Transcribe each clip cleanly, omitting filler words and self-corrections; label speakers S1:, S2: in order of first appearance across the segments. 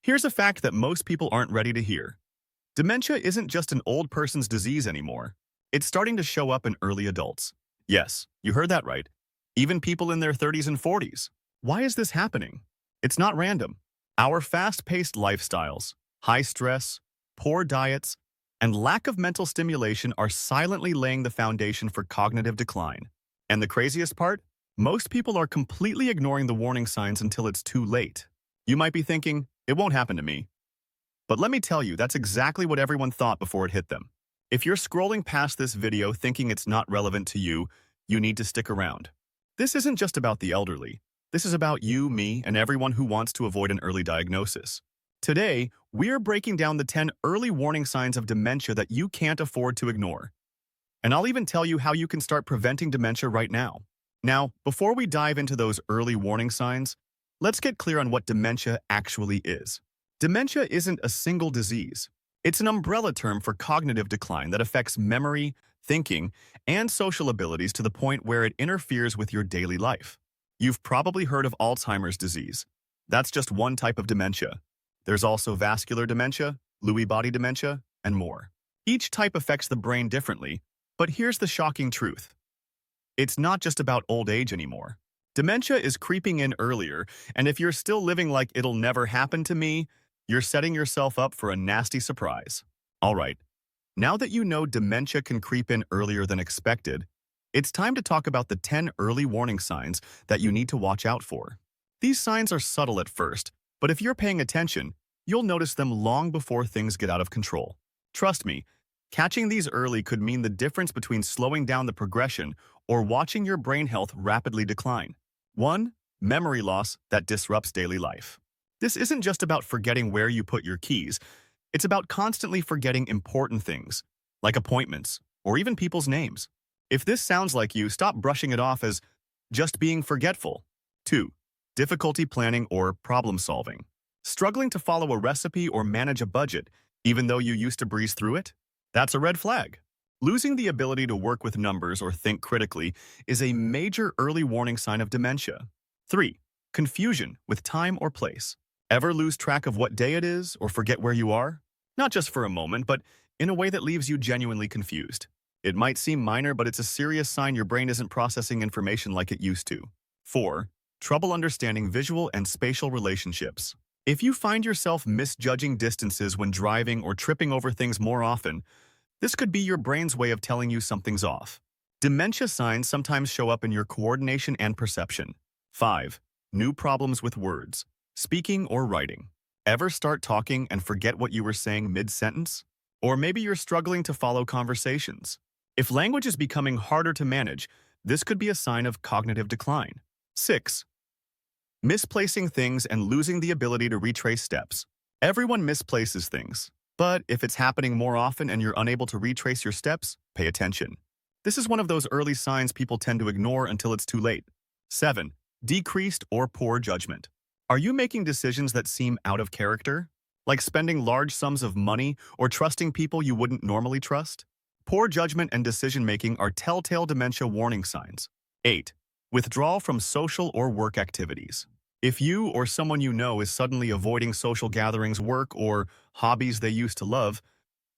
S1: Here's a fact that most people aren't ready to hear. Dementia isn't just an old person's disease anymore. It's starting to show up in early adults. Yes, you heard that right. Even people in their 30s and 40s. Why is this happening? It's not random. Our fast-paced lifestyles, high stress, poor diets, and lack of mental stimulation are silently laying the foundation for cognitive decline. And the craziest part? Most people are completely ignoring the warning signs until it's too late. You might be thinking, it won't happen to me. But let me tell you, that's exactly what everyone thought before it hit them. If you're scrolling past this video thinking it's not relevant to you, you need to stick around. This isn't just about the elderly. This is about you, me, and everyone who wants to avoid an early diagnosis. Today, we're breaking down the 10 early warning signs of dementia that you can't afford to ignore. And I'll even tell you how you can start preventing dementia right now. Now, before we dive into those early warning signs, let's get clear on what dementia actually is. Dementia isn't a single disease. It's an umbrella term for cognitive decline that affects memory, thinking, and social abilities to the point where it interferes with your daily life. You've probably heard of Alzheimer's disease. That's just one type of dementia. There's also vascular dementia, Lewy body dementia, and more. Each type affects the brain differently, but here's the shocking truth. It's not just about old age anymore. Dementia is creeping in earlier, and if you're still living like it'll never happen to me, you're setting yourself up for a nasty surprise. All right, now that you know dementia can creep in earlier than expected, it's time to talk about the 10 early warning signs that you need to watch out for. These signs are subtle at first, but if you're paying attention, you'll notice them long before things get out of control. Trust me, catching these early could mean the difference between slowing down the progression or watching your brain health rapidly decline. 1. Memory loss that disrupts daily life. This isn't just about forgetting where you put your keys. It's about constantly forgetting important things, like appointments or even people's names. If this sounds like you, stop brushing it off as just being forgetful. 2. Difficulty planning or problem solving. Struggling to follow a recipe or manage a budget, even though you used to breeze through it? That's a red flag. Losing the ability to work with numbers or think critically is a major early warning sign of dementia. 3. Confusion with time or place. Ever lose track of what day it is or forget where you are? Not just for a moment, but in a way that leaves you genuinely confused. It might seem minor, but it's a serious sign your brain isn't processing information like it used to. 4. Trouble understanding visual and spatial relationships. If you find yourself misjudging distances when driving or tripping over things more often, this could be your brain's way of telling you something's off. Dementia signs sometimes show up in your coordination and perception. 5. New problems with words, speaking or writing. Ever start talking and forget what you were saying mid-sentence? Or maybe you're struggling to follow conversations. If language is becoming harder to manage, this could be a sign of cognitive decline. 6. Misplacing things and losing the ability to retrace steps. Everyone misplaces things, but if it's happening more often and you're unable to retrace your steps, pay attention. This is one of those early signs people tend to ignore until it's too late. 7. Decreased or poor judgment. Are you making decisions that seem out of character? Like spending large sums of money or trusting people you wouldn't normally trust? Poor judgment and decision-making are telltale dementia warning signs. 8. Withdrawal from social or work activities. If you or someone you know is suddenly avoiding social gatherings, work, or hobbies they used to love,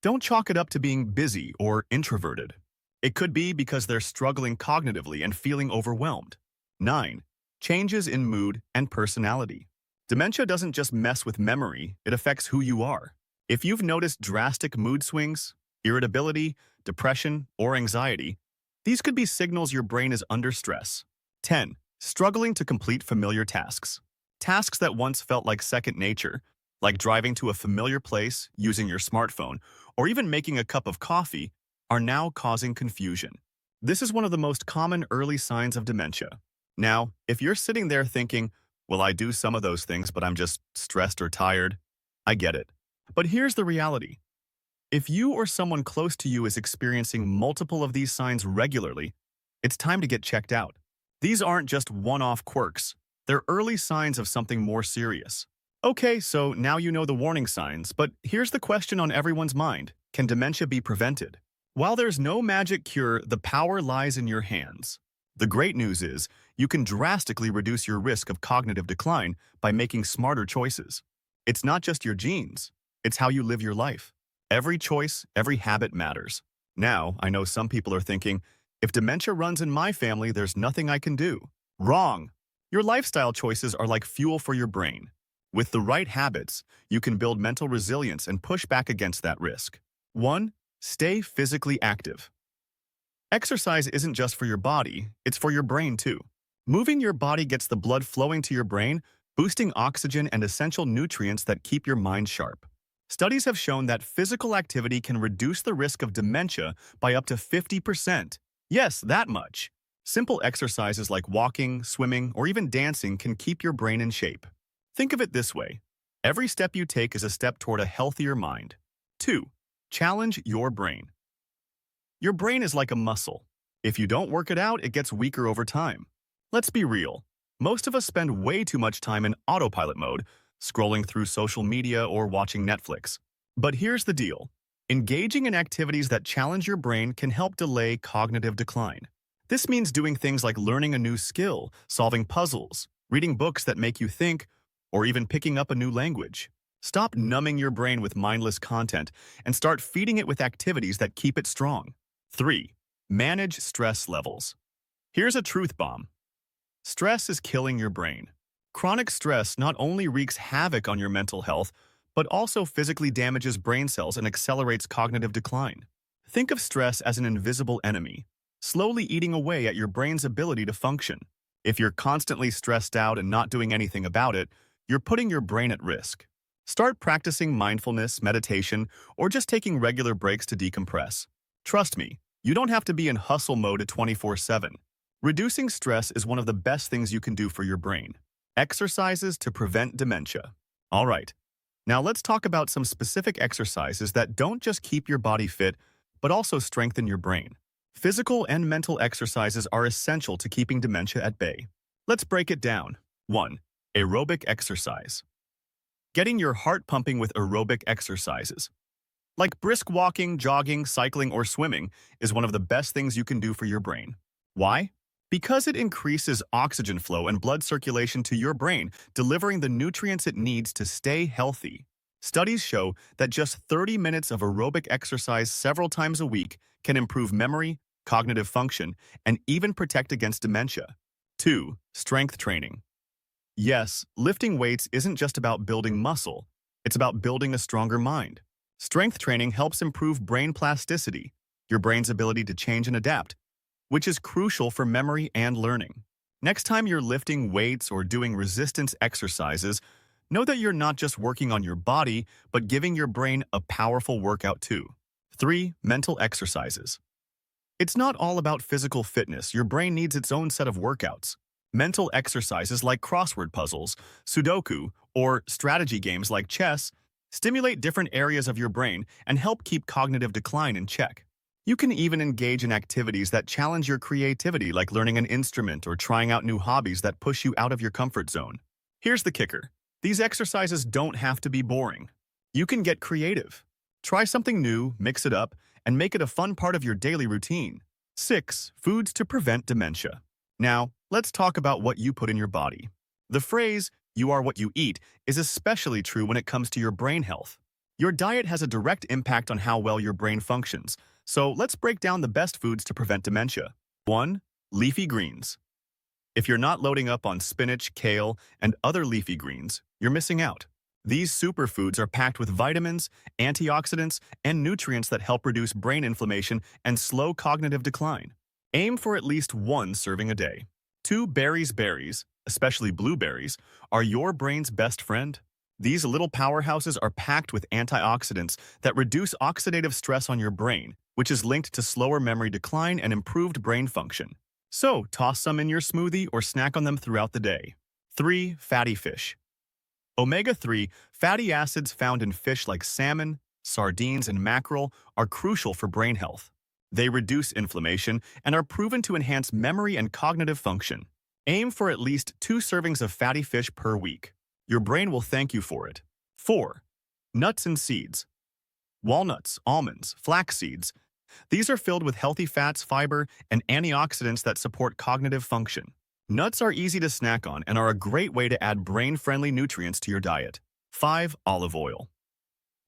S1: don't chalk it up to being busy or introverted. It could be because they're struggling cognitively and feeling overwhelmed. 9. Changes in mood and personality. Dementia doesn't just mess with memory, it affects who you are. If you've noticed drastic mood swings, irritability, depression, or anxiety, these could be signals your brain is under stress. 10. Struggling to complete familiar tasks. Tasks that once felt like second nature, like driving to a familiar place, using your smartphone, or even making a cup of coffee, are now causing confusion. This is one of the most common early signs of dementia. Now, if you're sitting there thinking, well, I do some of those things, but I'm just stressed or tired, I get it. But here's the reality. If you or someone close to you is experiencing multiple of these signs regularly, it's time to get checked out. These aren't just one-off quirks. They're early signs of something more serious. Okay, so now you know the warning signs, but here's the question on everyone's mind. Can dementia be prevented? While there's no magic cure, the power lies in your hands. The great news is, you can drastically reduce your risk of cognitive decline by making smarter choices. It's not just your genes, it's how you live your life. Every choice, every habit matters. Now, I know some people are thinking, if dementia runs in my family, there's nothing I can do. Wrong. Your lifestyle choices are like fuel for your brain. With the right habits, you can build mental resilience and push back against that risk. 1. Stay physically active. Exercise isn't just for your body, it's for your brain too. Moving your body gets the blood flowing to your brain, boosting oxygen and essential nutrients that keep your mind sharp. Studies have shown that physical activity can reduce the risk of dementia by up to 50%. Yes, that much. Simple exercises like walking, swimming, or even dancing can keep your brain in shape. Think of it this way. Every step you take is a step toward a healthier mind. 2. Challenge your brain. Your brain is like a muscle. If you don't work it out, it gets weaker over time. Let's be real. Most of us spend way too much time in autopilot mode, scrolling through social media or watching Netflix. But here's the deal. Engaging in activities that challenge your brain can help delay cognitive decline. This means doing things like learning a new skill, solving puzzles, reading books that make you think, or even picking up a new language. Stop numbing your brain with mindless content and start feeding it with activities that keep it strong. 3. Manage stress levels. Here's a truth bomb. Stress is killing your brain. Chronic stress not only wreaks havoc on your mental health, but also physically damages brain cells and accelerates cognitive decline. Think of stress as an invisible enemy, slowly eating away at your brain's ability to function. If you're constantly stressed out and not doing anything about it, you're putting your brain at risk. Start practicing mindfulness, meditation, or just taking regular breaks to decompress. Trust me, you don't have to be in hustle mode at 24/7. Reducing stress is one of the best things you can do for your brain. Exercises to prevent dementia. All right, now let's talk about some specific exercises that don't just keep your body fit, but also strengthen your brain. Physical and mental exercises are essential to keeping dementia at bay. Let's break it down. 1. Aerobic exercise. Getting your heart pumping with aerobic exercises, like brisk walking, jogging, cycling, or swimming, is one of the best things you can do for your brain. Why? Because it increases oxygen flow and blood circulation to your brain, delivering the nutrients it needs to stay healthy. Studies show that just 30 minutes of aerobic exercise several times a week can improve memory, cognitive function, and even protect against dementia. 2. Strength training. Yes, lifting weights isn't just about building muscle, it's about building a stronger mind. Strength training helps improve brain plasticity, your brain's ability to change and adapt, which is crucial for memory and learning. Next time you're lifting weights or doing resistance exercises, know that you're not just working on your body, but giving your brain a powerful workout too. 3. Mental exercises. It's not all about physical fitness. Your brain needs its own set of workouts. Mental exercises like crossword puzzles, Sudoku, or strategy games like chess stimulate different areas of your brain and help keep cognitive decline in check. You can even engage in activities that challenge your creativity, like learning an instrument or trying out new hobbies that push you out of your comfort zone. Here's the kicker. These exercises don't have to be boring. You can get creative. Try something new, mix it up, and make it a fun part of your daily routine. 6. Foods to prevent dementia. Now, let's talk about what you put in your body. The phrase, "you are what you eat," is especially true when it comes to your brain health. Your diet has a direct impact on how well your brain functions, so let's break down the best foods to prevent dementia. 1. Leafy greens. If you're not loading up on spinach, kale, and other leafy greens, you're missing out. These superfoods are packed with vitamins, antioxidants, and nutrients that help reduce brain inflammation and slow cognitive decline. Aim for at least one serving a day. 2. Berries, especially blueberries, are your brain's best friend. These little powerhouses are packed with antioxidants that reduce oxidative stress on your brain, which is linked to slower memory decline and improved brain function. So, toss some in your smoothie or snack on them throughout the day. 3. Fatty fish. Omega-3 fatty acids found in fish like salmon, sardines, and mackerel are crucial for brain health. They reduce inflammation and are proven to enhance memory and cognitive function. Aim for at least 2 servings of fatty fish per week. Your brain will thank you for it. 4. Nuts and seeds. Walnuts, almonds, flax seeds. These are filled with healthy fats, fiber, and antioxidants that support cognitive function. Nuts are easy to snack on and are a great way to add brain-friendly nutrients to your diet. 5. Olive oil.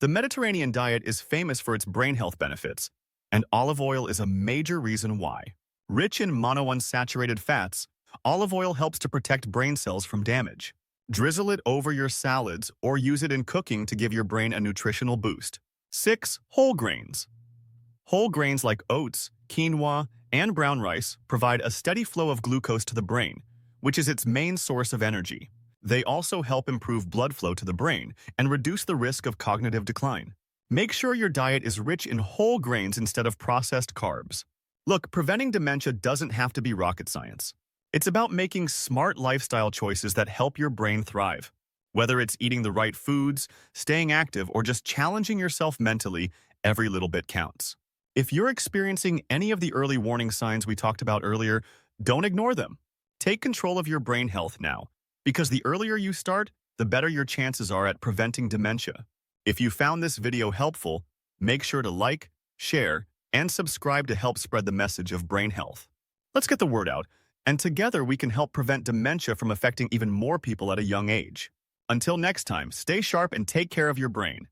S1: The Mediterranean diet is famous for its brain health benefits, and olive oil is a major reason why. Rich in monounsaturated fats, olive oil helps to protect brain cells from damage. Drizzle it over your salads or use it in cooking to give your brain a nutritional boost. 6. Whole grains. Whole grains like oats, quinoa, and brown rice provide a steady flow of glucose to the brain, which is its main source of energy. They also help improve blood flow to the brain and reduce the risk of cognitive decline. Make sure your diet is rich in whole grains instead of processed carbs. Look, preventing dementia doesn't have to be rocket science. It's about making smart lifestyle choices that help your brain thrive. Whether it's eating the right foods, staying active, or just challenging yourself mentally, every little bit counts. If you're experiencing any of the early warning signs we talked about earlier, don't ignore them. Take control of your brain health now, because the earlier you start, the better your chances are at preventing dementia. If you found this video helpful, make sure to like, share, and subscribe to help spread the message of brain health. Let's get the word out, and together we can help prevent dementia from affecting even more people at a young age. Until next time, stay sharp and take care of your brain.